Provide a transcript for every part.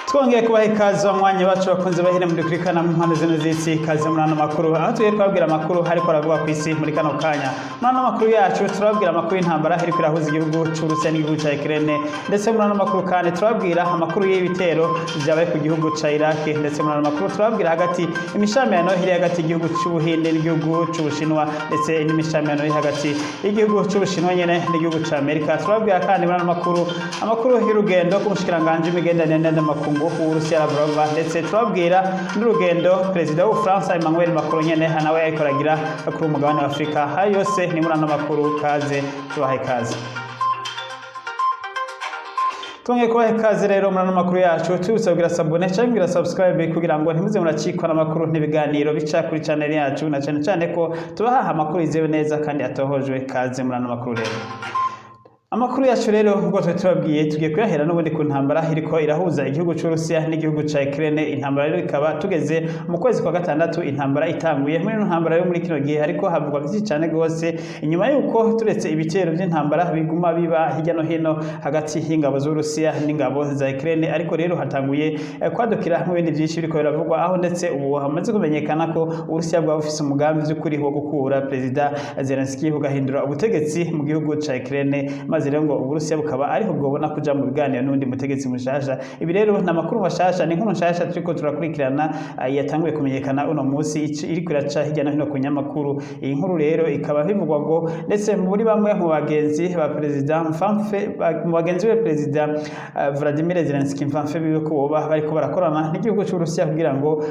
Twongeye kubaha ikaze mwanya bacu bakunze bahire muri kurikana mu mpande zino z'isi ikaze muri ano makuru aho tugiye kubabwira amakuru hariko aravuga ku isi muri kano kanya. Muri ano makuru yacu turababwira amakuru y'intambara iriko irahuza igihugu c'Uburusiya n'igihugu ca Ukraine, ndetse muri ano makuru kandi turababwira amakuru y'ibitero vyabaye ku gihugu ca Iraq, ndetse muri ano makuru turababwira hagati imishamirano iri hagati y'igihugu c'Ubuhinde n'igihugu c'Ubushinwa, ndetse n'imishamirano iri hagati y'igihugu c'Ubushinwa nyene n'igihugu ca Amerika. Turababwira kandi muri ano amakuru y'urugendo k'umushikiranganji w'imigenderanire n'amakungu Uburusiya Lavrov, ndetse turababwira n'urugendo perezida w'Ubufaransa Emmanuel Macron nyene nawe yariko aragira kuri umugabane wa Afrika. Hayo yose ni muri ano makuru, kaze tubaha ikaze. Twongeye kubaha ikaze rero muri ano makuru yacu, tubibutsa kugira sabone canke kugira subscribe kugira ngo ntimuze muracikwa n'amakuru n'ibiganiro bica kuri channel yacu, na cane ko tubaha amakuru yizewe neza kandi atohojwe. Kaze muri ano makuru rero. Amakuru yacu rero ubwo tubabwiye tugiye kuyahera n'ubundi ku ntambara iriko irahuza igihugu c'Urusiya n'igihugu ca Ukraine. Intambara rero ikaba tugeze mu kwezi kwa gatandatu, intambara itanguye. Muri ntambara yo muri kino gihe ariko havugwa byinshi cyane gose, inyuma yuko turetse ibitero by'intambara biguma biba hirya no hino hagati y'ingabo z'Urusiya n'ingabo za Ukraine, ariko rero hatanguye kwadukira mu bindi byinshi biriko biravugwa, aho ndetse ubu hamaze kumenyekana ko Urusiya bwa bufise umugambi w'ukuri wo gukura Perezida Zelensky bugahindura ubutegetsi mu gihugu ca Ukraine, maze rero ngo Uburusiya bukaba ariho bwobona kuja mu biganiro n'undi mutegetsi mushasha. Ibi rero na makuru mashasha, ni nkuru nshasha turiko turakurikirana yatanguye kumenyekana uno munsi iri kuraca hirya no hino ku nyamakuru. Iyi nkuru rero ikaba bivugwa ngo ndetse muri bamwe mu bagenzi ba Perezida mu bagenzi be Perezida Vladimir Zelensky mfamfe biwe ko boba bariko barakorana n'igihugu c'Uburusiya kugira ngo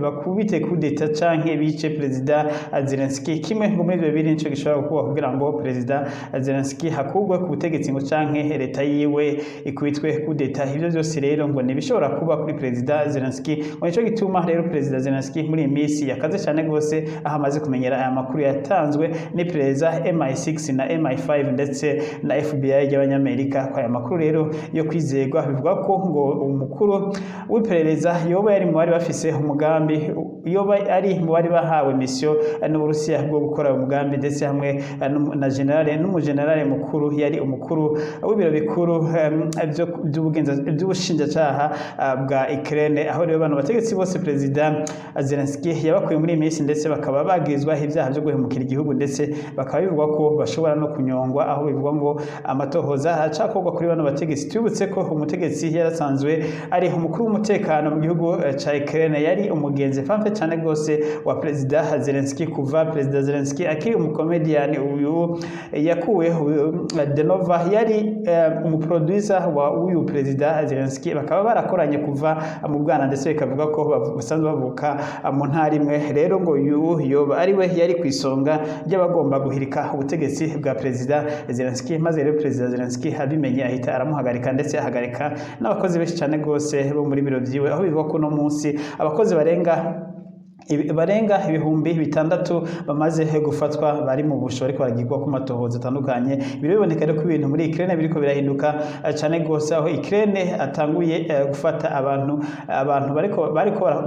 bakubite kudeta canke bice Perezida Zelensky. Kimwe ngo muri ivyo biri nico gishobora kuba kugira ngo Perezida Zelensky hakugwe ku butegetsi ngo canke leta yiwe ikubitwe kudeta. Ivyo byose rero ngo nibishobora kuba kuri Perezida Zelensky, ngo nico gituma rero Perezida Zelensky muri iyi misi yakaze cyane gose, aho amaze kumenyera aya makuru yatanzwe n'iperereza MI6 na MI5 ndetse na FBI y'Abanyamerika. Kwa aya makuru rero yo kwizerwa bivuga ko ngo umukuru w'iperereza yoba yari mu bari bafise umugambi, yoba ari mu bari bahawe mission n'Uburusiya bwo gukora umugambi, ndetse hamwe na n'umugenerale mukuru yari umukuru w'ibiro bikuru by'ubushinjacyaha bwa Ukraine. Aho rero bano bategetsi bose Perezida Zelensky yabakuye muri imisi, ndetse bakaba bagizwa ibyaha byo guhemukira igihugu, ndetse bakaba bivugwa ko bashobora no kunyongwa, aho bivugwa ngo amatohoza acakorwa kuri bano bategetsi. Tubutse ko umutegetsi yarasanzwe ari umukuru w'umutekano mu gihugu ca Ukraine, yari umugenzi famfe cyane gose wa Perezida Zelensky kuva Perezida Zelensky akiri umukomedian. Uyu yakuwe Denova yari umuproducer wa uyu Perezida Zelensky, bakaba barakoranye kuva mu bwana, ndetse bikavuga ko basanzwe bavuka mu ntara imwe. Rero ngo yoba ari we yari kwisonga ry'abagomba guhirika ubutegetsi bwa Perezida Zelensky, maze rero Perezida Zelensky abimenye ahita aramuhagarika, ndetse ahagarika n'abakozi benshi cyane gose bo muri biro vyiwe, aho bivuga ko no munsi abakozi barenga ibihumbi 6 bamaze gufatwa bari mu busho ariko baragirwa ku matohoza atandukanye. Biriboneka rero ko ibintu muri Ukraine biriko birahinduka cyane gose, aho Ukraine atanguye gufata abantu bariko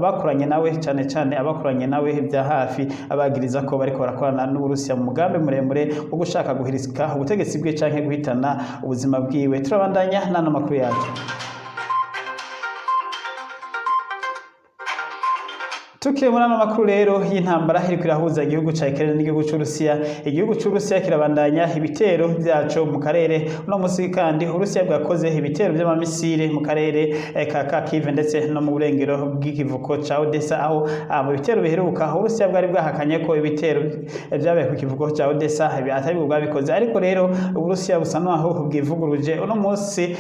bakoranye nawe, cyane abakoranye nawe bya hafi, abagiriza ko bariko barakorana n'Uburusiya mu mugambi muremure wo gushaka guhirisika ubutegetsi bwe canke guhitana ubuzima bwiwe. Turabandanya n'ano makuru yacu. Tukiye muri ano makuru rero y'intambara iriko irahuza igihugu ca Ukraine n'igihugu c'Urusiya. Igihugu c'Urusiya kirabandanya ibitero vyaco mu karere. Uno musi kandi Urusiya bwakoze ibitero vy'amamisire mu karere ka Kharkiv, ndetse no mu burengero bw'ikivuko ca Odessa, aho mu bitero biheruka Urusiya bwari bwahakanye ko ibitero vyabaye ku kivuko ca Odessa atari bwo bwabikoze, ariko rero Urusiya busa naho bwivuguruje. Uno musi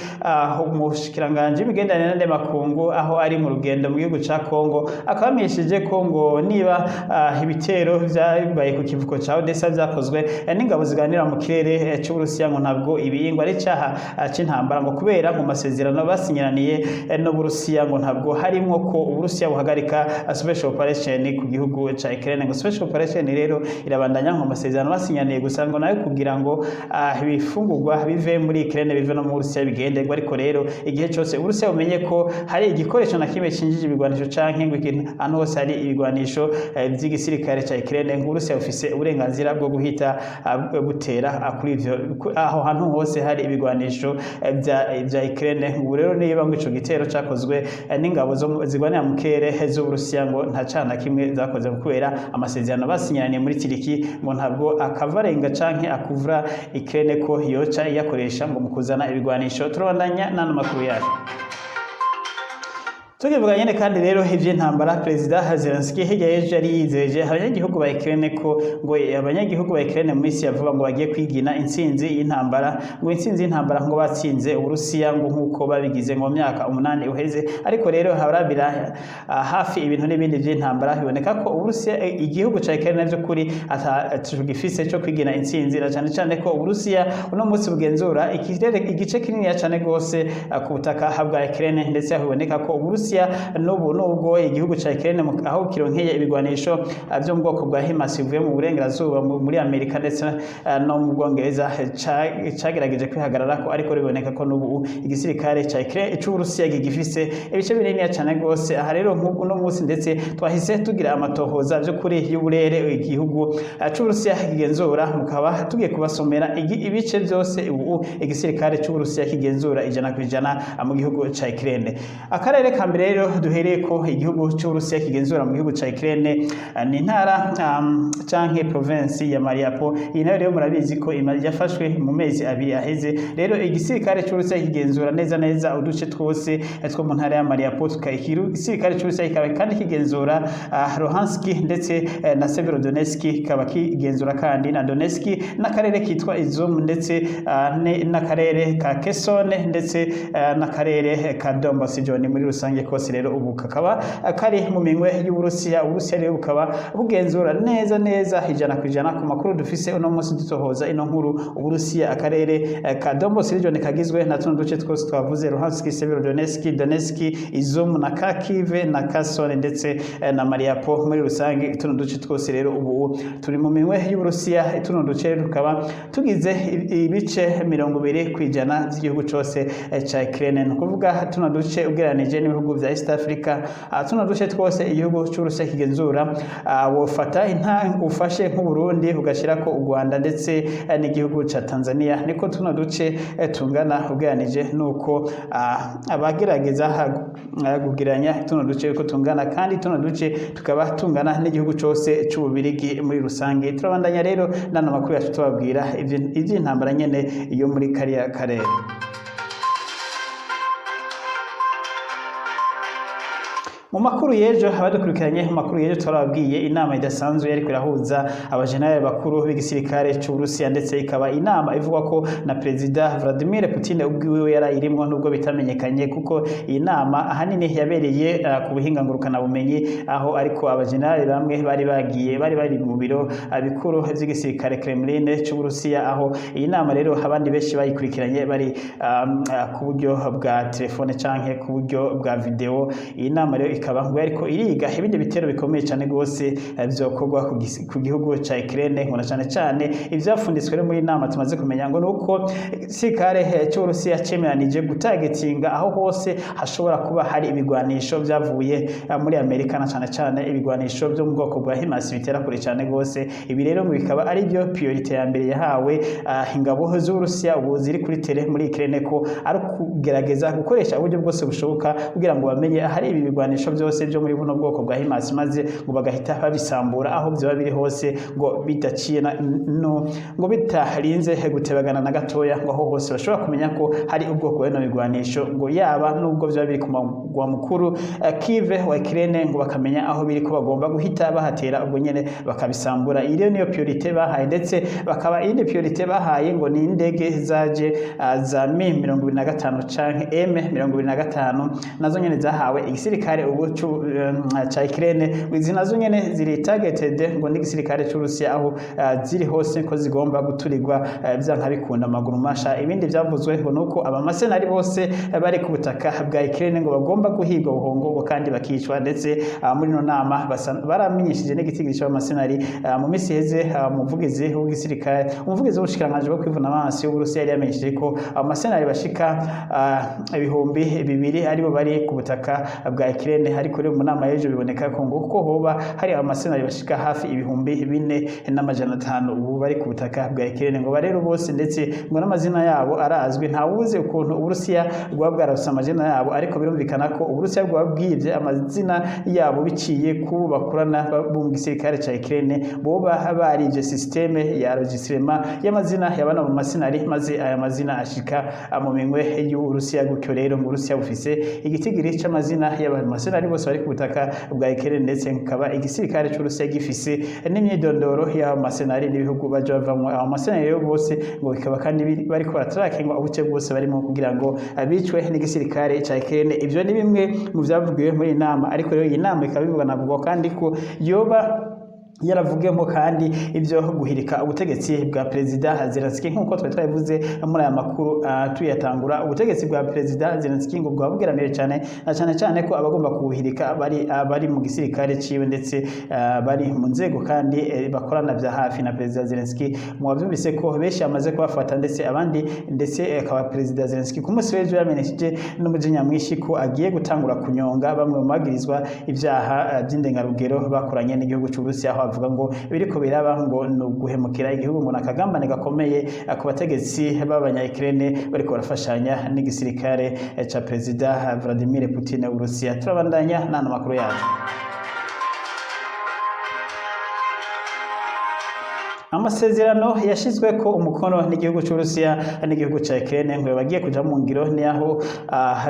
umushikiranganje w'imigenderanire n'amakungu aho ari mu rugendo mu gihugu ca Kongo akabamishije ko ngo niba ibitero vyabaye ku kivuko ca Odessa vyakozwe n'ingabo ziganira mu kirere c'Uburusiya, ngo ntabwo ibiyingwa ari cyaha c'intambara, ngo kubera mu masezerano basinyiraniye no Burusiya ngo ntabwo harimwo ko Uburusiya buhagarika special operation ku gihugu ca Ukraine. Ngo special operation rero irabandanya mu masezerano basinyaniye gusa, ngo nayo kugira ngo ibifungurwa bive muri Ukraine bive no mu Burusiya bigende. Ariko rero igihe cyose Uburusiya bumenye ko hari igikoresho na kimwe cinjije ibigwanisho canke ngo ikintu hose hari ibigwanisho by'igisirikare ca Ukraine nk'Uburusiya bufise uburenganzira bwo guhita butera kuri ivyo aho hantu hose hari ibigwanisho bya Ukraine. Ubu rero niba ngo ico gitero cakozwe n'ingabo zigwanira mu kirere z'Uburusiya ngo nta cana kimwe zakoze kubera amasezerano basinyanye muri Tiriki ngo ntabwo akavarenga canke akuvura Ukraine ko yoca yakoresha ngo mukuzana ibigwanisho. Turabandanya n'ano makuru yacu. Tukivuga nyene kandi rero ivy'intambara Perezida Zelensky hirya y'ejo yari yizeje abanyagihugu ba Ukraine ko ngo abanyagihugu ba Ukraine mu isi yavuga ngo bagiye kwigina intsinzi y'intambara, ngo intsinzi y'intambara ngo batsinze Uburusiya ngo nkuko babigize mu myaka 8 uheze. Ariko rero harabira hafi ibintu n'ibindi vy'intambara biboneka ko Uburusiya igihugu ca Ukraine navyo kuri atagifise cyo kwigina intsinzi, na cyane cyane ko Uburusiya uno munsi bugenzura igice kinini ya cyane gose ku butaka bwa Ukraine, ndetse haboneka ko Uburusiya nubwo igihugu ca Ukraine aho kironkeye ibigwanisho byo mu bwoko bwa HIMARS bivuye mu burengerazuba muri Amerika ndetse no mu Bwongereza cagerageje kwihagararako, ariko biboneka ko n'ubu igisirikare ca Ukraine c'Uburusiya gifise ibice binini cyane gose. Aha rero no munsi ndetse twahise tugira amatohoza byo kuri y'uburere igihugu c'Uburusiya kigenzura, mukaba tugiye kubasomera ibice byose ubu igisirikare c'Uburusiya kigenzura 100% mu gihugu ca Ukraine. Akarere ka rero duhereye ko igihugu c'Uburusiya kigenzura mu gihugu ca Ukraine ni intara canke province ya Mariupol. Iyi nayo rero murabizi ko yafashwe mu mezi 2 aheze. Rero igisirikare c'Uburusiya kigenzura neza uduce twose two mu ntara ya Mariupol. Igisirikare c'Uburusiya kikaba kandi kigenzura Luhansk ndetse na Severodonetsk, kaba kigenzura kandi na Donetsk n'akarere kitwa Izum ndetse n'akarere ka Kherson ndetse n'akarere ka Donbas muri rusange kose. Rero ubu kakaba kari mu minwe y'Uburusiya. Uburusiya rero bukaba bugenzura neza 100% ku makuru dufise uno munsi dutohoza ino nkuru. Uburusiya akarere ka Donbas region kagizwe na tuno duce twose twavuze Luhansk, Severodonetsk, Donetsk, Izum na Kharkiv na Kherson ndetse na Mariupol muri rusange. Tuno duce twose rero ubu turi mu minwe y'Uburusiya. Tuno duce tukaba tugize ibice 20% by'igihugu cyose ca Ukraine. Nukuvuga tuno duce ugereranije n'ibihugu vya East Africa, tuno duce twose igihugu c'Uburusiya kigenzura wofata ufashe nk'u Burundi ugashira ko u Rwanda ndetse n'igihugu ca Tanzania, niko tuno duce tungana ugereranije nuko abagerageza kugiranya tuno duce ko tungana, kandi tuno duce tukaba tungana n'igihugu cyose c'Ububirigi muri rusange. Turabandanya rero n'ano makuru yacu tubabwira ivy'intambara nyene iyo muri kariya karere. Mu makuru yejo abadukurikiranye mu makuru yejo twarababwiye inama idasanzwe yari kwirahuza abajenerali bakuru b'igisirikare c'Uburusiya, ndetse ikaba inama ivuga ko na Perezida Vladimir Putin ubwiwe yarayirimo nubwo bitamenyekanye, kuko iyi nama ahanini yabereye ku buhinga ngurukana bumenyi, aho ariko abajenerali bamwe bari mu biro bikuru by'igisirikare Kremlin c'Uburusiya, aho iyi nama rero abandi benshi bayikurikiranye bari ku buryo bwa telefone canke ku buryo bwa video. Iyi nama rero ikaba ngo ariko iriga ibindi bitero bikomeye cyane gose byokorwa ku gihugu ca Ukraine, ngo cyane cyane ivyafunditswe muri nama tumaze kumenya ngo nuko igisirikare c'Uburusiya cemeranije gutagetinga aho hose hashobora kuba hari ibigwanisho byavuye muri Amerika, na cyane cyane ibigwanisho byo mu bwoko bwa HIMARS bitera kure cyane gose. Ibi rero ngo bikaba ari byo priorite ya mbere yahawe ingabo z'Uburusiya ubu ziri kuri tere muri Ukraine, ko ari kugerageza gukoresha uburyo bwose bushoboka kugira ngo bamenye hari ibi bigwanisho byose byo muri buno bwoko bwa HIMARS, maze ngo bagahita babisambura aho byo biri hose, ngo bidaciye ngo bitarinze gutebagana na gatoya, ngo aho hose bashobora kumenya ko hari ubwoko bw'ino bigwanisho, ngo yaba nubwo byo biri ku magwa mukuru Kiev wa Ukraine, ngo bakamenya aho biri ko bagomba guhita bahatera ubwo nyene bakabisambura. Iyo niyo priorite bahaye, ndetse bakaba indi priorite bahaye ngo ni indege zaje za Mi-25 canke M-25 nazo nyene zahawe igisirikare ubu ca Ukraine. Izi nazo nyene ziri targeted ngo n'igisirikare c'Uburusiya, aho ziri hose ko zigomba guturirwa byanka bikunda amaguru masha. Ibindi byavuzwe ngo nuko abamasenari bose bari ku butaka bwa Ukraine ngo bagomba guhigwa buhongo kandi bakicwa, ndetse muri no nama baramenyeshije n'igitigiri cy'abamasenari mu misi heze. Umuvugizi w'igisirikare, umuvugizi w'ubushikiranganje bwo kwivuna amaso y'Uburusiya yari yamenyesheje ko abamasenari bashika 2,000 aribo bari ku butaka bwa Ukraine Ukraine ariko rero mu nama y'ejo biboneka ko ngo ko hoba hari amasenari bashika hafi ibihumbi 4,500 ubu bari ku butaka bwa Ukraine ngo barero bose ndetse ngo n'amazina yabo arazwi nta wuze ukuntu Uburusiya bwa bwarose amazina yabo ariko birumvikana ko Uburusiya bwa bwivye amazina yabo biciye ku bakorana mu gisirikare ca Ukraine boba barije systeme ya registrement y'amazina yabana mu masenari maze aya mazina ashika mu minwe y'Uburusiya gutyo rero mu Burusiya bufise igitigiri c'amazina y'abantu masenari bose bari ku butaka bwa Ukraine ndetse nkaba igisirikare c'Uburusiya gifise n'imyidondoro ya masenari n'ibihugu baje bavamwe abo masenari rero bose ngo bikaba kandi bariko baratrakinga ubuce bwose barimo kugira ngo abicwe n'igisirikare ca Ukraine ivyo ni bimwe mu vyavugiwe muri inama ariko rero iyi nama ikaba bivugana kandi ko yoba yaravugemo kandi ibyo guhirika ubutegetsi bwa Perezida Zelensky nk'uko twari twabivuze muri aya makuru tuyatangura ubutegetsi bwa Perezida Zelensky ngo bwabugeramire cyane ko abagomba kubuhirika bari mu gisirikare ciwe ndetse bari mu nzego kandi bakorana bya hafi na Perezida Zelensky mu bavyumvise ko benshi amaze kubafata ndetse abandi ndetse akaba Perezida Zelensky ku munsi w'ejo yamenyesheje n'umujinya mwishi ko agiye gutangura kunyonga bamwe mu magirizwa ibyaha by'indengarugero bakoranye n'igihugu cy'Uburusiya avuga ngo biriko biraba ngo no guhemukira igihugu ngo nakagambane gakomeye ku bategetsi b'abanya Ukraine bariko barafashanya n'igisirikare ca Perezida Vladimir Putin w'Uburusiya turabandanya n'ano makuru yacu amasezerano yashizwe ko umukono n'igihugu cy'Uburusiya n'igihugu ca Ukraine ngo bagiye kuja mu ngiro ni aho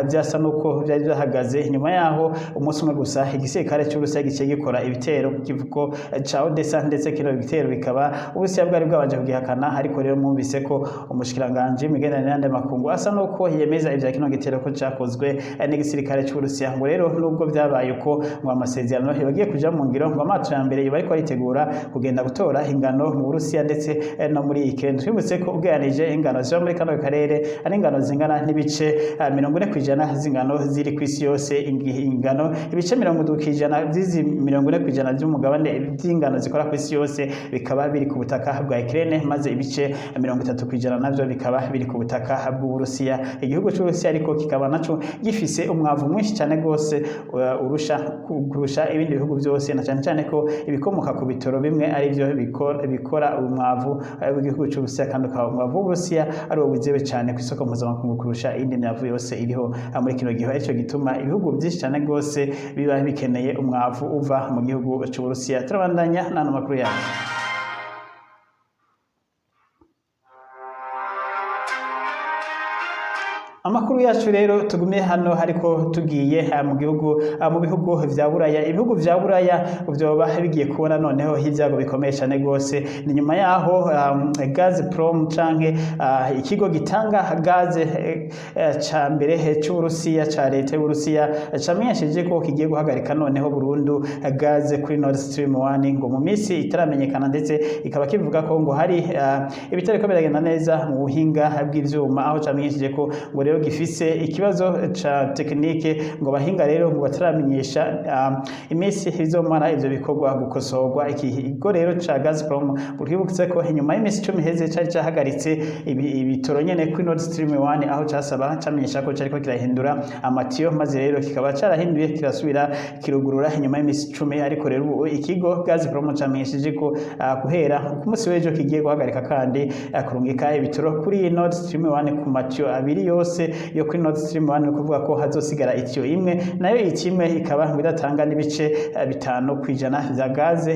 byasa nuko byari byahagaze nyuma yaho umunsi umwe gusa igisirikare cy'Uburusiya gice gikora ibitero kivuko ca Odessa ndetse kino ibitero bikaba Uburusiya bwari bwabanje kugihakana ariko rero mwumvise ko umushikiranganje imigenderanire n'andi makungu asa nuko yemeza ivya kino gitero ko cakozwe n'igisirikare cy'Uburusiya ngo rero nubwo byabaye uko ngo amasezerano bagiye kuja mu ngiro ngo amato ya mbere bariko baritegura kugenda gutora ingano Uburusiya ndetse no muri Ukraine twibutse ko ubwanije ingano zo muri kano karere ari ingano zingana n'ibice 40% zingano ziri ku isi yose ingano ibice 40% zizi 40% by'umugabane by'ingano zikora ku isi yose bikaba biri ku butaka bwa Ukraine maze ibice 30% navyo bikaba biri ku butaka bw'Uburusiya igihugu cy'Uburusiya ariko kikaba naco gifise umwavu mwinshi cyane gose kurusha ibindi bihugu byose na cyane ko ibikomoka ku bitoro bimwe ari byo bikora umwavu w'igihugu cy'Uburusiya kandi umwavu w'Uburusiya ari wo wizewe cyane ku isoko mpuzamakungu kurusha indi myavu yose iriho muri kino gihe aricyo gituma ibihugu byinshi cyane rwose biba bikeneye umwavu uva mu gihugu cy'Uburusiya turabandanya n'ano makuru yacu amakuru yacu rero tugumiye hano hariko tugiye mu bihugu vya Buraya ibihugu vya Buraya byoba bigiye kubona noneho hivyago bikomeye cyane gose ni nyuma yaho Gazprom canke ikigo gitanga gaze ca mbere cy'Uburusiya ca leta y'Uburusiya camenyesheje ko kigiye guhagarika noneho burundu gaze kuri Nord Stream 1 ngo mu minsi itaramenyekana ndetse ikaba kivuga ko ngo hari ibitariko biragenda neza mu buhinga bw'ivyuma aho camenyesheje ko ngo rero gifise ikibazo ca tekinike ngo bahinga rero ngo bataramenyesha iminsi izomara ivyo bikorwa gukosorwa ikigo rero ca Gazprom uributse ko inyuma y'imisi 10 heze cari cahagaritse ibitoro nyene kuri Nord Stream 1 aho casaba camenyesha ko cariko kirahindura amatiyo maze rero kikaba carahinduye kirasubira kirugurura inyuma y'imisi 10 ariko rero ubu ikigo Gazprom camenyesheje ko guhera ku munsi w'ejo kigiye guhagarika kandi kurungika ibitoro kuri Nord Stream 1 ku matiyo abiri yose yo kuri Nord Stream 1 kuvuga ko hazosigara itiyo imwe nayo ikimwe ikaba bidatanga n'ibice 5% vya gaze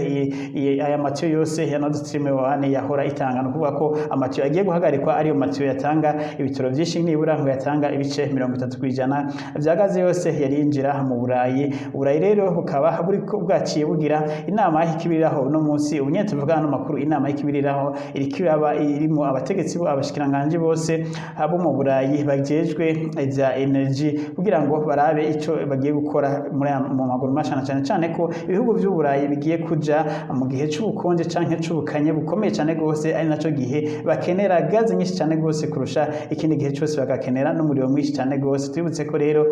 aya matiyo yose ya Nord Stream 1 yahora itanga no kuvuga ko amatiyo agiye guhagarikwa ari yo matiyo yatanga ibitoro byinshi nibura ngo yatanga ibice 30% vya gaze yose yari yinjira mu Burayi rero bukaba buri bwaciye bugira inama y'ikibiriraho no munsi ubunye tuvuga no makuru inama y'ikibiriraho irimo abategetsi bo abashikiranganje bose abo mu Burayi bagejwe ivya energy kugira ngo barabe ico bagiye gukora mu maguru mashana cyane ko ibihugu by'Uburayi bigiye kuja mu gihe cy'ubukonje canke c'ubukanye bukomeye cyane gose ari naco gihe bakenera gaze nyinshi cyane gose kurusha ikindi gihe cyose bagakenera n'umuriro mwinshi cyane gose twibutse ko rero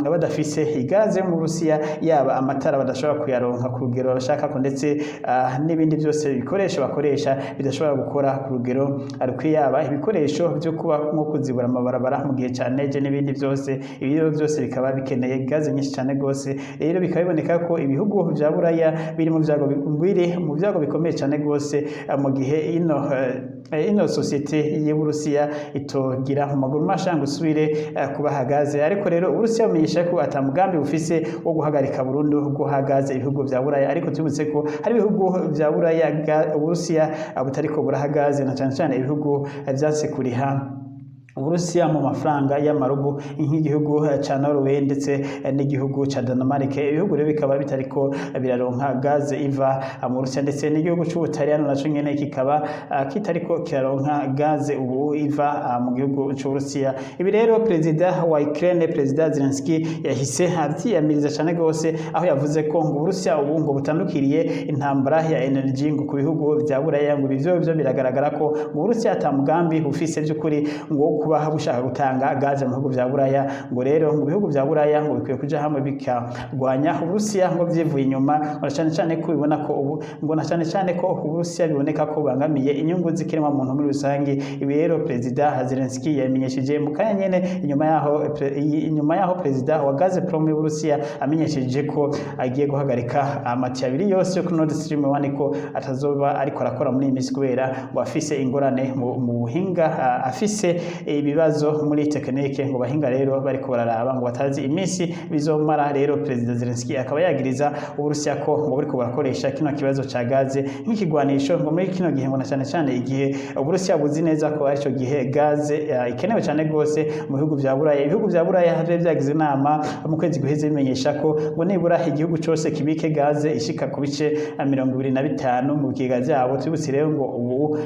abadafise igaze mu Burusiya yaba amatara badashobora kuyaronka ku rugero bashaka ko ndetse n'ibindi byose bikoresho bakoresha bidashobora gukora ku rugero ariko yaba ibikoresho byo kuba nko kuzibura amabarabara mu mu gihe ca neige n'ibindi byose ibiro byose bikaba bikeneye gaze nyinshi cyane gose rero bikaba biboneka ko ibihugu vya buraya biri mu vyago bikomeye cyane gose mu gihe ino societe y'Uburusiya itogira mu maguru mashanga usubire kubaha gaze ariko rero Uburusiya bumenyesha ko atamugambi bufise wo guhagarika burundu guhagaze ibihugu vya buraya ariko tubutse ko hari ibihugu vya buraya Uburusiya butariko burahagaze na cyane ibihugu vyanse kuriha Uburusiya mu mafaranga y'amarubu nk'igihugu ca Norway ndetse n'igihugu ca Denmark ibihugu rero bikaba bitariko biraronka gaze iva mu Burusiya ndetse n'igihugu c'Ubutaliyano naco nyene kikaba kitariko kiraronka gaze ubu iva mu gihugu c'Uburusiya ibi rero perezida wa Ukraine perezida Zelensky yahise avyiyamiriza cyane gose aho yavuze ko ngo Uburusiya ubu ngo butandukiriye intambara ya energy ngo ku bihugu vya buraya ngo bivyo biragaragara ko mu Burusiya atamugambi bufise by'ukuri ngo kuba bushaka gutanga gaze mu bihugu vya buraya ngo rero mu bihugu vya buraya ngo bikwiye kuja hamwe bikagwanya Uburusiya ngo vyivuye inyuma cyane ko bibona ko ubu ngo na cyane ko Uburusiya biboneka ko bangamiye inyungu zikirema muntu muri rusangi ibi rero perezida Zelensky yamenyesheje mu kanya nyene inyuma yaho perezida wa Gazprom y'Uburusiya amenyesheje ko agiye guhagarika amati abiri yose yo kuri Nord Stream 1 ko atazoba ariko arakora muri iyi minsi kubera ngo afise ingorane mu buhinga afise ibibazo muri tekinike ngo bahinga rero bariko bararaba ngo batazi iminsi bizomara rero perezida Zelensky akaba yagiriza Uburusiya ko ngo bariko barakoresha kino kibazo ca gaze nk'ikigwanisho ngo muri kino gihe ngo na cyane igihe Uburusiya buzi neza ko arico gihe gaze ikenewe cyane gose mu bihugu vya buraya ibihugu vya buraya havye vyagize inama mu kwezi guheze bimenyesha ko ngo nibura igihugu cyose kibike gaze ishika ku bice 25 mu bigega vyabo tubutse rero ngo ubu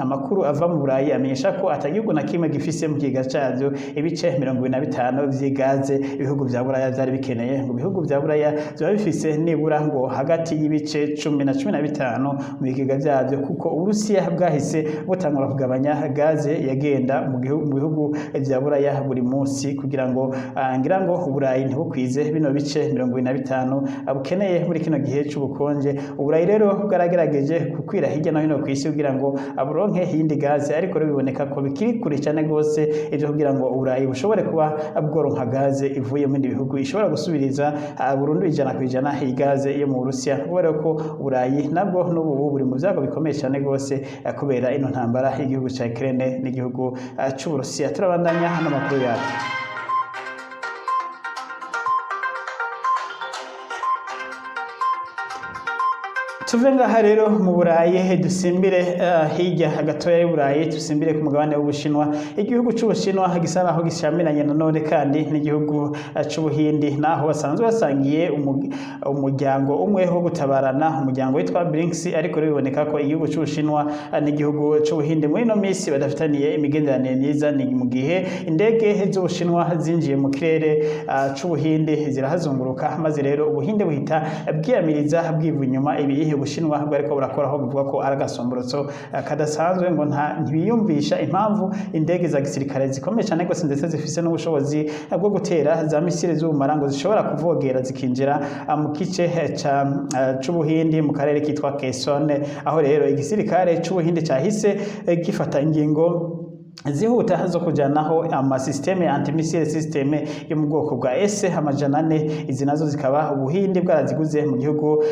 amakuru ava mu burayi amenyesha ko atagihugu na kimwe gifise mu kiga cyavyo ibice 25 vy'igaze ibihugu vya buraya vyari bikeneye ngo ibihugu vya buraya byo bifise nibura ngo hagati y'ibice 10 na 15 mu biga vyavyo kuko Uburusiya bwahise butangura kugabanya gaze yagenda mu bihugu vya buraya buri munsi kugira ngo ngira ngo uburayi ntibukwize bino bice 25 abukeneye muri kino gihe c'ubukonje uburayi rero bwaragerageje kukwira hirya no hino kw'isi kugira ngo aburonke yindi gaze ariko rero biboneka ko bikiri kure cyane gose ivyo kugira ngo uburayi bushobore kuba bworonka gaze ivuye mu bihugu ishobora gusubiriza burundu 100% igaze yo mu Burusiya kubera ko uburayi nabwo n'ubu buri mu vyago bikomeye cyane gose kubera ino ntambara y'igihugu ca Ukraine n'igihugu c'Uburusiya turabandanya hano makuru yacu tuve ngaha rero mu burayi dusimbire hirya gatoya y'uburayi dusimbire ku mugabane w'Ubushinwa igihugu c'Ubushinwa gisa naho gishamiranye nanone kandi n'igihugu c'Ubuhindi naho basanzwe basangiye umuryango umwe wo gutabarana umuryango witwa BRICS ariko biboneka ko igihugu c'Ubushinwa n'igihugu c'Ubuhindi muri no misi badafitaniye imigenderanire myiza ni mu gihe indege z'Ubushinwa zinjiye mu kirere c'Ubuhindi zirahazunguruka maze rero Ubuhinde buhita bwiyamiriza bwivu inyuma ibihe Ubushinwa bwariko burakoraho bivuga ko aragasomborotso kadasanzwe ngo ntibiyumvisha impamvu indege za gisirikare zikomeye cyane gose ndetse zifise n'ubushobozi bwo gutera za misile z'ubumara ngo zishobora kuvogera zikinjira mu kice c'Ubuhindi mu karere kitwa Quezon aho rero igisirikare c'Ubuhindi cyahise gifata ingingo zihuta zo kujanaho amasysteme antimissile systeme yo mu bwoko bwa S-400 izi nazo zikaba Ubuhindi bwaraziguze mu gihugu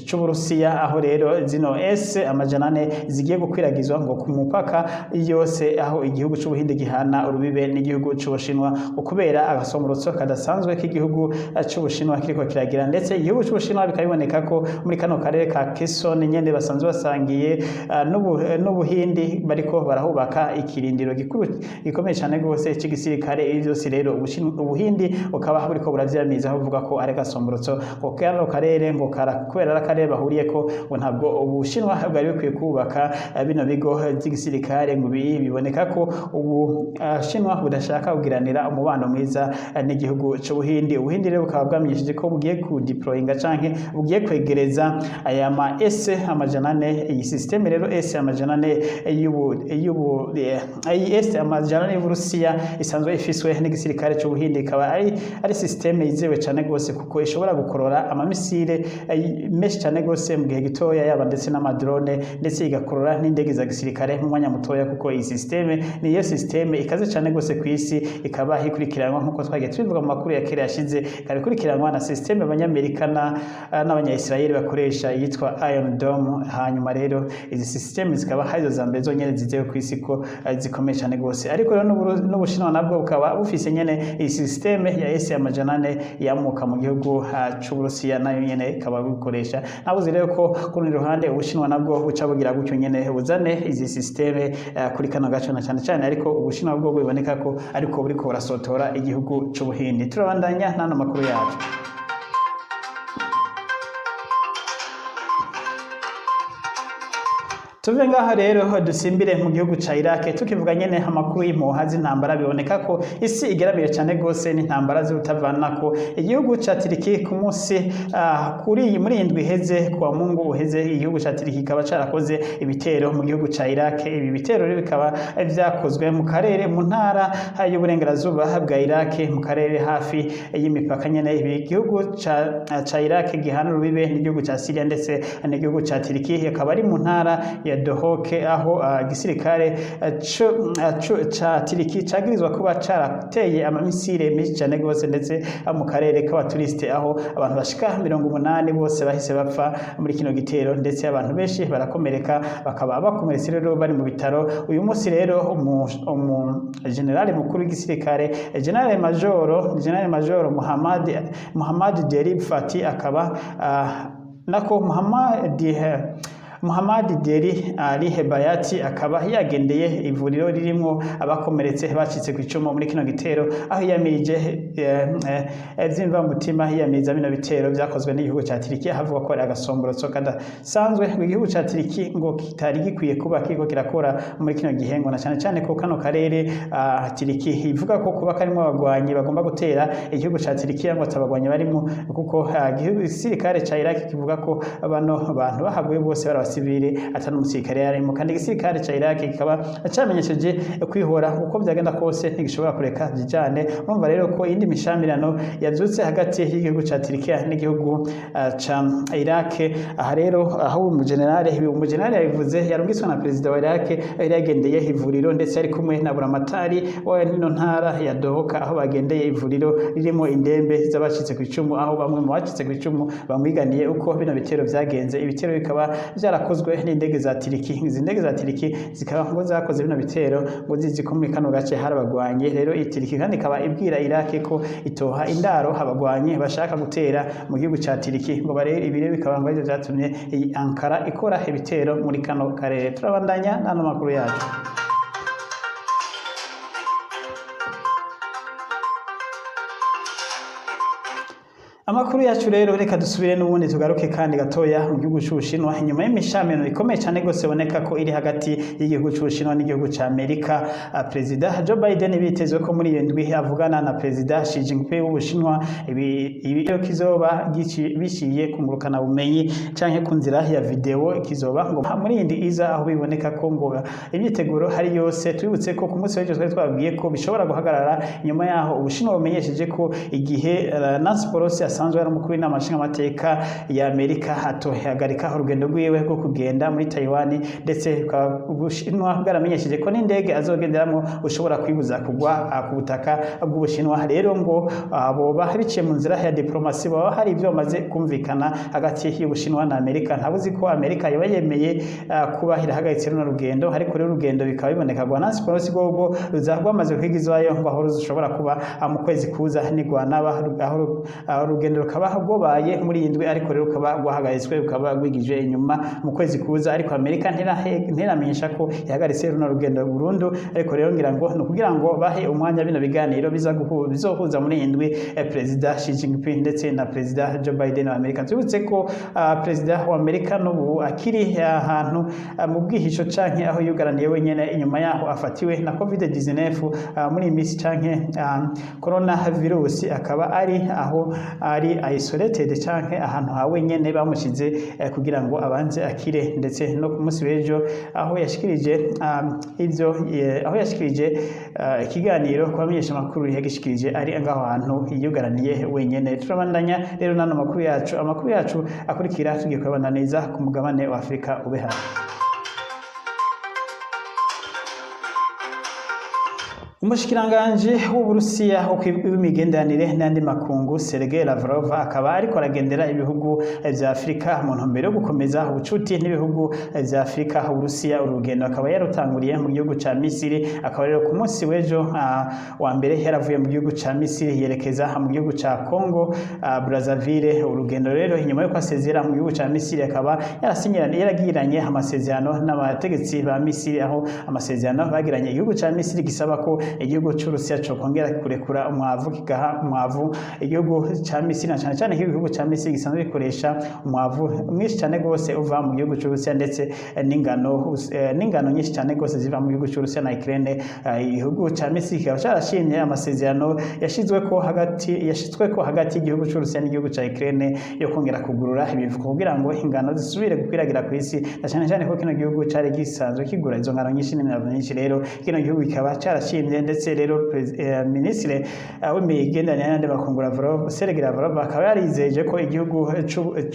c'Uburusiya aho rero zino S-400 zigiye gukwiragizwa ngo ku mupaka yose aho igihugu c'Ubuhindi gihana urubibe n'igihugu c'Ubushinwa ukubera agasomborotso kadasanzwe k'igihugu c'Ubushinwa kiriko kiragira ndetse igihugu c'Ubushinwa bikabiboneka ko muri kano karere ka Quezon nyene basanzwe basangiye n'Ubuhindi bariko barahubaka ikirindiro gikomeye cyane gose cy'igisirikare byose rero Ubuhindi ukaba buriko buravyamiza bavuga ko ari gasomborotso ko kano karere ngo kubera akarere bahuriye ko ngo ntabwo Ubushinwa bwari bikwiye kubaka bino bigo by'igisirikare ngo biboneka ko Ubushinwa budashaka kugiranira umubano mwiza n'igihugu c'Ubuhindi Ubuhindi rero bukaba bwamenyesheje ko bugiye ku deployinga canke bugiye kwegereza aya ma S-400 iyi systeme rero S-400 IS amajana y'Uburusiya isanzwe ifiswe n'igisirikare c'Ubuhindi, ikaba ari systeme yizewe cyane gose kuko ishobora gukorora amamisire menshi cyane gose mu gihe gitoya, yaba ndetse n'amadrone, ndetse igakorora n'indege za gisirikare mu mwanya mutoya, kuko iyi systeme niyo systeme ikaze cyane gose ku isi, ikaba hikurikiranwa nkuko twagiye tubivuga mu makuru ya kera yashize, ikaba ikurikiranwa na systeme abanyamerika n'abanya-Israel bakoresha yitwa Iron Dome. Hanyuma rero izi systeme zikaba harizo za mbere zonyene zizewe ku isi ko zikomeye cyane gose, ariko rero n'Ubushinwa nabwo bukaba bufise nyene iyi systeme ya S amajana 4 yamuka mu gihugu c'Uburusiya, nayo nyene ikaba bikoresha. Nabuze rero ko kuri ruhande Ubushinwa nabwo buca bugira gutyo nyene buzane izi systeme kuri kano gace na cyane, ariko Ubushinwa bwo biboneka ko ariko buriko burasotora igihugu c'Ubuhindi. Turabandanya n'ano makuru yacu. Tuve ngaha rero dusimbire mu gihugu ca Iraq, tukivuga nyene amakuru y'impuha z'intambara. Biboneka ko isi igeramiye cyane gose n'intambara z'utavanako. Igihugu ca Turiki ku munsi muri indwi heze kwa Mungu uheze, igihugu ca Turiki kikaba carakoze ibitero mu gihugu ca Iraq. Ibi bitero rero bikaba vyakozwe mu karere mu ntara y'uburengerazuba bwa Iraq, mu karere hafi y'imipaka nyene ibi gihugu ca Iraq gihana rubibe n'igihugu ca Syria ndetse n'igihugu ca Turiki, akaba ari mu ntara ya Dohoke, aho gisirikare ca Turiki cagirizwa kuba carateye amamisire menshi cyane gose, ndetse mu karere k'abaturiste, aho abantu bashika 80 bose bahise bapfa muri kino gitero, ndetse abantu benshi barakomereka, bakaba bakomeretse rero bari mu bitaro. Uyu munsi rero generale mukuru w'igisirikare General Major Muhammad Derib Fati akaba nako Muhammad Deri Ali Hebayati akaba yagendeye ivuriro ririmo abakomeretse bacitse ku icumu muri kino gitero, aho yamirije vyimva mutima yamiriza bino bitero vyakozwe n'igihugu ca Turiki, havuga ko ari agasomborotso kadasanzwe igihugu ca Turiki ngo kitari gikwiye kuba kiko kirakora muri kino gihengo, na cyane ko kano karere Turiki ivuga ko kuba karimo abagwanyi bagomba gutera igihugu ca Turiki ngo atabagwanyi barimo, kuko igisirikare ca Iraq kivuga ko abantu bahaguye bose sivile atanu umusirikare yarimo, kandi igisirikare ca Iraq kikaba camenyesheje kwihora uko byagenda kose ntigishobora kureka bijane. Urumva rero ko indi mishamirano yavyutse hagati y'igihugu ca Turkiya n'igihugu ca Iraq. Aha rero aho umugenerale yabivuze yarungiswe na perezida wa Iraq, yagendeye ivuriro ndetse ari kumwe na buramatari wa nino ntara ya Dohoka, aho bagendeye ivuriro ririmo indembe z'abacitse ku icumu, aho bamwe mu bacitse ku icumu bamwiganiye uko bino bitero vyagenze. Ibitero bikaba byarakozwe n'indege za Turiki. Izi ndege za Turiki zikaba ngo zakoze bino bitero ngo ziziko muri kano gace harabagwanye. Rero Turiki kandi ikaba ibwira Iraq ko itoha indaro habagwanye bashaka gutera mu gihugu ca Turiki, ngo bare ibire bikaba ngo byatumye iyi Ankara ikora ibitero muri kano karere. Turabandanya n'ano makuru yacu. Amakuru yacu rero reka dusubire n'ubundi tugaruke kandi gatoya mu gihugu c'Ubushinwa, inyuma y'imishamiro ikomeye cyane gose boneka ko iri hagati y'igihugu c'Ubushinwa n'igihugu ca Amerika. President Joe Biden bitezwe ko muri iyo ndwi avugana na President Xi Jinping w'Ubushinwa, ibi kizoba bishiye kumurukana bumenyi canke ku nzira ya video, kizoba ngo muri indi iza, aho biboneka ko ngo imyiteguro hari yose. Twibutse ko ku munsi w'ejo twari twabwiye ko bishobora guhagarara nyuma yaho Ubushinwa bumenyesheje ko igihe Nancy Pelosi asanzwe ari umukuru w'inama nshingamateka ya Amerika atohagarika urugendo rwiwe rwo kugenda muri Taiwan, ndetse Ubushinwa bwaramenyesheje ko n'indege azogenderamo ushobora kwibuza kugwa ku butaka bw'Ubushinwa. Rero ngo abo biciye mu nzira ya diplomasi baba hari ibyo bamaze kumvikana hagati y'Ubushinwa na Amerika. Ntabuzi ko Amerika yaba yemeye kuba irahagaritse runo rugendo, ariko rero urugendo bikaba biboneka ngo Nancy Pelosi gogo ruzagwamaze kwigizwayo ngo aho rushobora kuba mu kwezi kuza nigwanaba, aho urugendo rukaba rwabaye muri indwi, ariko rero rukaba rwahagaritswe rukaba rwigije inyuma mu kwezi kuza. Ariko Amerika ntiramenyesha ko yahagaritse runo rugendo burundu, ariko rero ngira ngo no kugira ngo bahe umwanya bino biganiro bizohuza muri indwi President Xi Jinping ndetse na President Joe Biden wa Amerika. Tubutse ko President wa Amerika n'ubu akiri ahantu mu bwihisho canke aho yugaraniye wenyene, inyuma yaho afatiwe na COVID-19 muri imisi canke corona virus, akaba ari aho ari isolated canke ahantu ha wenyene bamushize kugira ngo abanze akire, ndetse no ku munsi w'ejo aho yashikirije aho yashikirije ikiganiro ku bamenyesha makuru yagishikirije ari ngaho hantu yugaraniye wenyene. Turabandanya rero nano makuru yacu akurikira tugiye kubananiza ku mugabane wa Afrika ube hafi. Umushikiranganje w'Uburusiya w'imigenderanire n'andi makungu Sergei Lavrov akaba ariko aragendera ibihugu vya Afrika mu ntumbero yo gukomeza ubucuti n'ibihugu vya Afrika. Uburusiya urugendo akaba yarutanguriye mu gihugu ca Misiri, akaba rero ku munsi w'ejo wa mbere yaravuye mu gihugu ca Misiri yerekeza mu gihugu ca Congo Brazzaville. Urugendo rero inyuma yo kwasezera mu gihugu ca Misiri akaba yaragiranye amasezerano n'abategetsi ba Misiri, aho amasezerano bagiranye igihugu ca Misiri gisaba ko igihugu cy'Urusiya cyo kongera kurekura umwavu kigaha umwavu igihugu ca Misiri, cyane cyane igihugu ca Misiri gisanzwe bikoresha umwavu mwinshi cyane gose uva mu gihugu cy'Urusiya, ndetse n'ingano nyinshi cyane gose ziva mu gihugu cy'Urusiya na Ukraine. Igihugu ca Misiri kikaba carashimye amasezerano yashizweko hagati y'igihugu cy'Urusiya n'igihugu ca Ukraine yo kongera kugurura ibivuko kugira ngo ingano zisubire gukwiragira ku isi, cyane cyane ko kino gihugu cari gisanzwe kigura izo ngano nyinshi n'imyavu nyinshi. Rero kino gihugu kikaba carashimye, ndetse rero minisitiri w'imigenderanire n'andi makungu Sergei Lavrov akaba yarizeje ko igihugu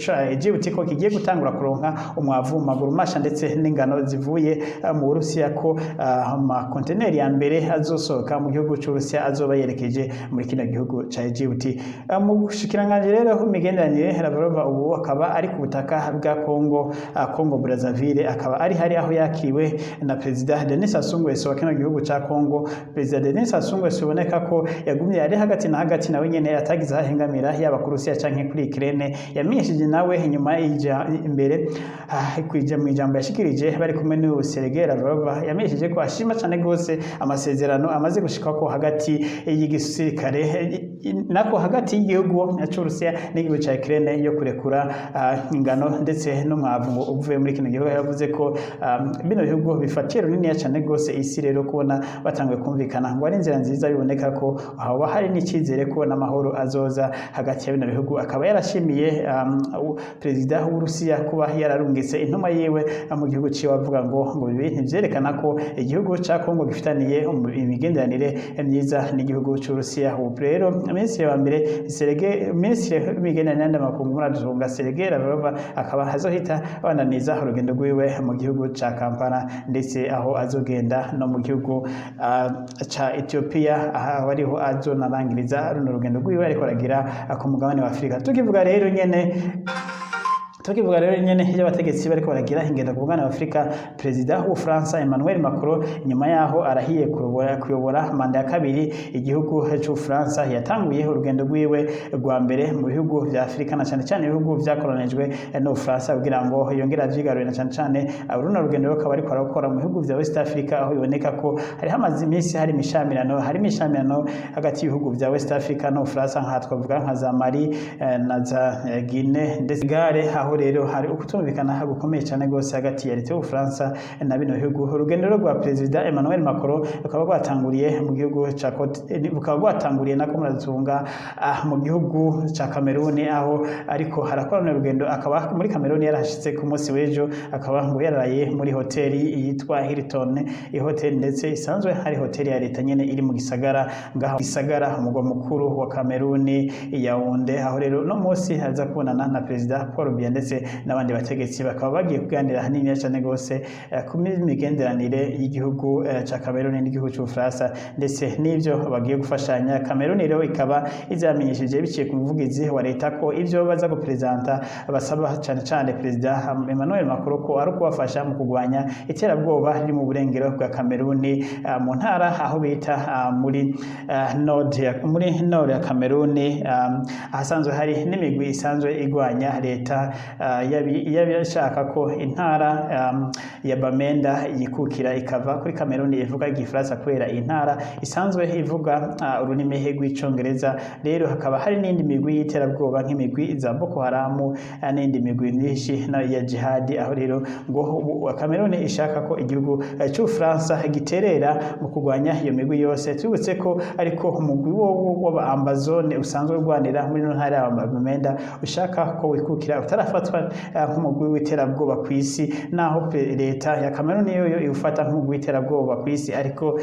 ca Egypt ko kigiye gutangura kuronka umwavu maguru masha ndetse n'ingano zivuye mu Burusiya, ko amakonteneri ya mbere azosohoka mu gihugu cy'Urusiya azoba yerekeje muri kino gihugu ca Egypt. Mu gushikiranganje rero w'imigenderanire Lavrov ubu akaba ari ku butaka bwa Congo Brazzaville, akaba ari hari aho yakiriwe na Perezida Denis Sassou Nguesso wa kino gihugu ca Congo. Perezida Denis Sassou Nguesso uboneka ko yagumye ari hagati na hagati nawe nyene atagize ahengamira yaba ku Rusiya canke kuri Ukraine. Yamenyesheje nawe inyuma imbere kwija mu ijambo yashikirije bari kumwe n'uwo Sergei Lavrov, yamenyesheje ko ashima cyane gose amasezerano amaze gushikako hagati y'igisirikare nako hagati y'igihugu cy'Urusiya n'igihugu ca Ukraine yo kurekura ingano ndetse n'umwavu uvuye muri kino gihugu. Yavuze ko bino bihugu bifatiye runini cyane gose isi, rero kubona batanguye kumvikana ngo ari inzira nziza, biboneka ko haba hari n'ikizere ko n'amahoro azoza hagati ya bino bihugu. Akaba yarashimiye perezida w'Urusiya kuba yararungitse intumwa yiwe mu gihugu ciwe, avuga ngo ibi ntivyerekana ko igihugu ca Congo gifitaniye imigenderanire myiza n'igihugu c'Urusiya. Ubu rero minisitiri wa mbere minisitiri w'imigenderanire n'andi makungu Muradusonga Sergei Lavrov akaba azohita abananiza urugendo rwiwe mu gihugu ca Kampala, ndetse aho azogenda no mu gihugu ca Ethiopia, aho ariho azonarangiriza runo rugendo rwiwe ariko aragira ku mugabane wa Afrika. Tukivuga rero nyene y'abategetsi bariko baragira ingendo ku mugabane wa Afrika, perezida w'Ubufaransa Emmanuel Macron nyuma yaho arahiye kuyobora manda ya kabiri igihugu c'Ubufaransa, yatanguye urugendo rwiwe rwa mbere mu bihugu vya Afrika, na cyane cyane ibihugu vyakolonijwe n'Ubufaransa kugira ngo yongere avyigarurire, na cyane cyane runo rugendo rukaba ariko arakora mu bihugu vya West Africa, aho biboneka ko hari hamaze iminsi hari imishamirano hagati y'ibihugu vya West Africa n'Ubufaransa, nka twavuga nka za Mali na za Guinea ndetse Gare, aho rero hari ukutumvikana gukomeye cyane gose hagati ya leta y'Ubufaransa na bino bihugu. Urugendo rwa perezida Emmanuel Macron rukaba rwatanguriye mu gihugu ca bukaba rwatanguriye nako Muradusonga mu gihugu ca Cameroon, aho ariko harakorana urugendo, akaba muri Cameroon yarashitse ku munsi w'ejo, akaba ngo yararaye muri hoteli yitwa Hilton, ihoteli ndetse isanzwe hari hoteli ya leta nyene iri mu gisagara ngaho gisagara umugwa mukuru wa Cameroon Yaounde, aho rero no munsi haza kubonana na perezida Paul Biya ndetse n'abandi bategetsi, bakaba bagiye kuganira hanini cyane gose ku migenderanire y'igihugu ca Cameroon n'igihugu c'Ubufaransa, ndetse n'ivyo bagiye gufashanya. Cameroon rero ikaba izamenyesheje biciye ku muvugizi wa leta ko ivyo baza gupresenta basaba cyane cyane perezida Emmanuel Macron ko ari kubafasha mu kugwanya iterabwoba riri mu burengero bwa Cameroon mu ntara aho bita muri nord ya Cameroon, ahasanzwe hari n'imigwi isanzwe igwanya leta yabishaka ko intara ya Bamenda yikukira ikava kuri Cameroon ivuga igifaransa kubera intara isanzwe ivuga ururimi rw'icongereza. Rero hakaba hari n'indi migwi y'iterabwoba nk'imigwi za Boko Haram n'indi migwi myinshi na ya jihad, aho rero ngo Cameroon ishaka ko igihugu cy'Ubufaransa giterera mu kurwanya iyo migwi yose. Tubutse ko ariko umugwi w'aba Amazone usanzwe urwanira muri ntara ya Bamenda ushaka ko wikukira utarafatwa nk'umugwi w'iterabwoba ku isi, naho leta ya Cameroon yo iwufata nk'umugwi w'iterabwoba ku isi, ariko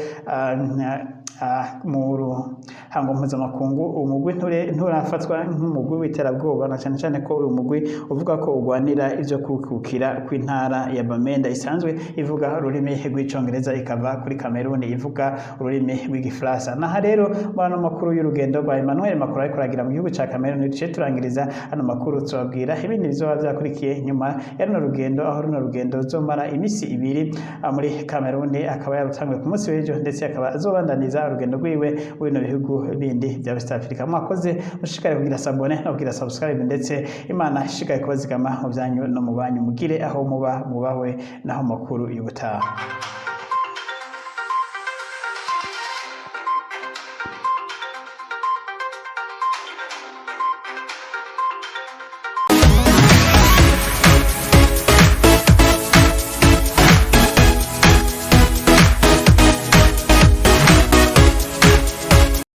mu ruhango mpuzamakungu umugwi nturafatwa nk'umugwi w'iterabwoba, na cyane cyane ko uyu mugwi uvuga ko urwanira ivyo kukukira kw'intara ya Bamenda isanzwe ivuga ururimi rw'icongereza ikava kuri Cameroon ivuga ururimi rw'igifaransa. Naha rero bano makuru y'urugendo rwa Emmanuel Macron ariko aragira mu gihugu ca Cameroon duce turangiriza ano makuru tubabwira ibindi bizoba vyakurikiye nyuma ya runo rugendo, aho runo rugendo zomara imisi 2 muri Cameroon, akaba yarutanguye ku munsi w'ejo ndetse akaba azobandaniza urugendo rwiwe w'ino bihugu bindi bya West Africa. Mwakoze mushikare kugira sabone no kugira subscribe, ndetse Imana ishikaye kubazigama mu byanyu no mu banyu, mugire aho muba mubawe naho makuru y'ubutaha.